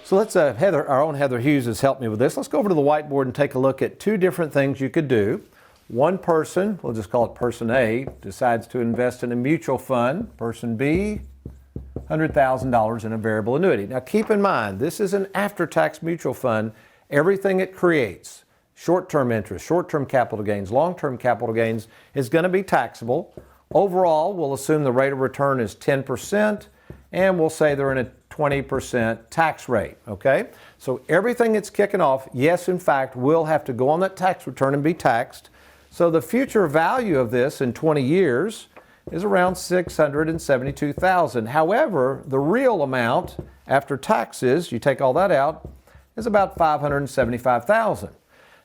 So let's, our own Heather Hughes has helped me with this. Let's go over to the whiteboard and take a look at two different things you could do. One person, we'll just call it person A, decides to invest in a mutual fund. Person B, $100,000 in a variable annuity. Now keep in mind, this is an after-tax mutual fund. Everything it creates, short-term interest, short-term capital gains, long-term capital gains, is going to be taxable. Overall, we'll assume the rate of return is 10%, and we'll say they're in a 20% tax rate, okay? So everything it's kicking off, yes, in fact, will have to go on that tax return and be taxed. So the future value of this in 20 years is around $672,000. However, the real amount after taxes, you take all that out, is about $575,000.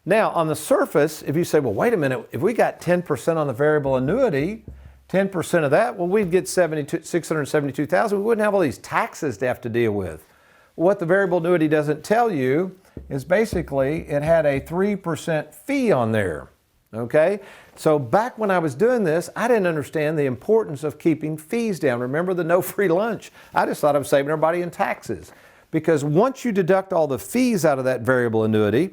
Now, on the surface, if you say, well, wait a minute, if we got 10% on the variable annuity, 10% of that, well, we'd get $672,000. We wouldn't have all these taxes to have to deal with. What the variable annuity doesn't tell you is basically it had a 3% fee on there, okay? So back when I was doing this, I didn't understand the importance of keeping fees down. Remember the no free lunch? I just thought I was saving everybody in taxes. Because once you deduct all the fees out of that variable annuity,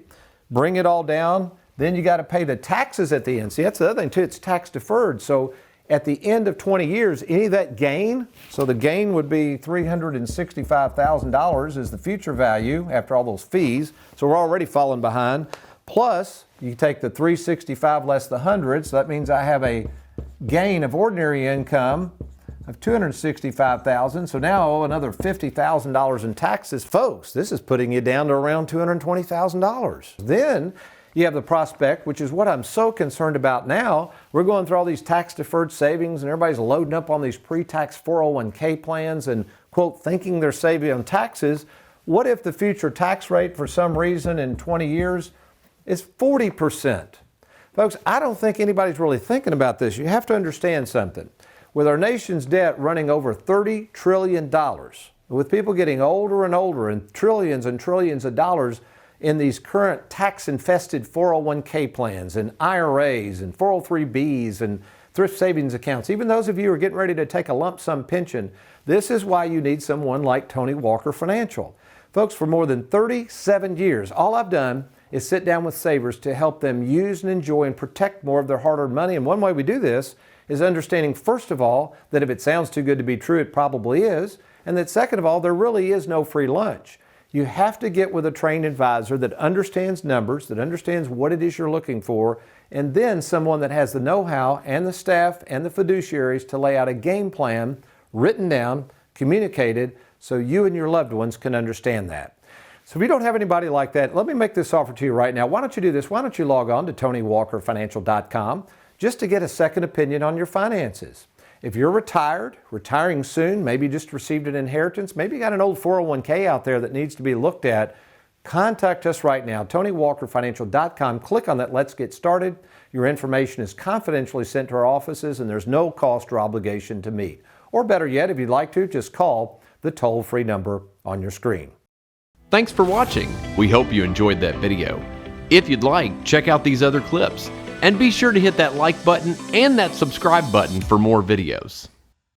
bring it all down, then you got to pay the taxes at the end. See, that's the other thing too, it's tax deferred. So at the end of 20 years, any of that gain, so the gain would be $365,000 is the future value after all those fees. So we're already falling behind. Plus, you take the 365 less the 100, so that means I have a gain of ordinary income of $265,000. So now I owe another $50,000 in taxes. Folks, this is putting you down to around $220,000. Then you have the prospect, which is what I'm so concerned about now. We're going through all these tax-deferred savings and everybody's loading up on these pre-tax 401k plans and, quote, thinking they're saving on taxes. What if the future tax rate for some reason in 20 years is 40%? Folks, I don't think anybody's really thinking about this. You have to understand something. With our nation's debt running over $30 trillion, with people getting older and older and trillions of dollars in these current tax-infested 401k plans and IRAs and 403bs and thrift savings accounts, even those of you who are getting ready to take a lump sum pension, this is why you need someone like Tony Walker Financial. Folks, for more than 37 years, all I've done is sit down with savers to help them use and enjoy and protect more of their hard-earned money. And one way we do this is understanding, first of all, that if it sounds too good to be true, it probably is. And that second of all, there really is no free lunch. You have to get with a trained advisor that understands numbers, that understands what it is you're looking for, and then someone that has the know-how and the staff and the fiduciaries to lay out a game plan, written down, communicated, so you and your loved ones can understand that. So if you don't have anybody like that, let me make this offer to you right now. Why don't you do this? Why don't you log on to TonyWalkerFinancial.com just to get a second opinion on your finances. If you're retired, retiring soon, maybe just received an inheritance, maybe you got an old 401k out there that needs to be looked at, contact us right now, TonyWalkerFinancial.com. Click on that Let's Get Started. Your information is confidentially sent to our offices and there's no cost or obligation to meet. Or better yet, if you'd like to, just call the toll-free number on your screen. Thanks for watching. We hope you enjoyed that video. If you'd like, check out these other clips. And be sure to hit that like button and that subscribe button for more videos.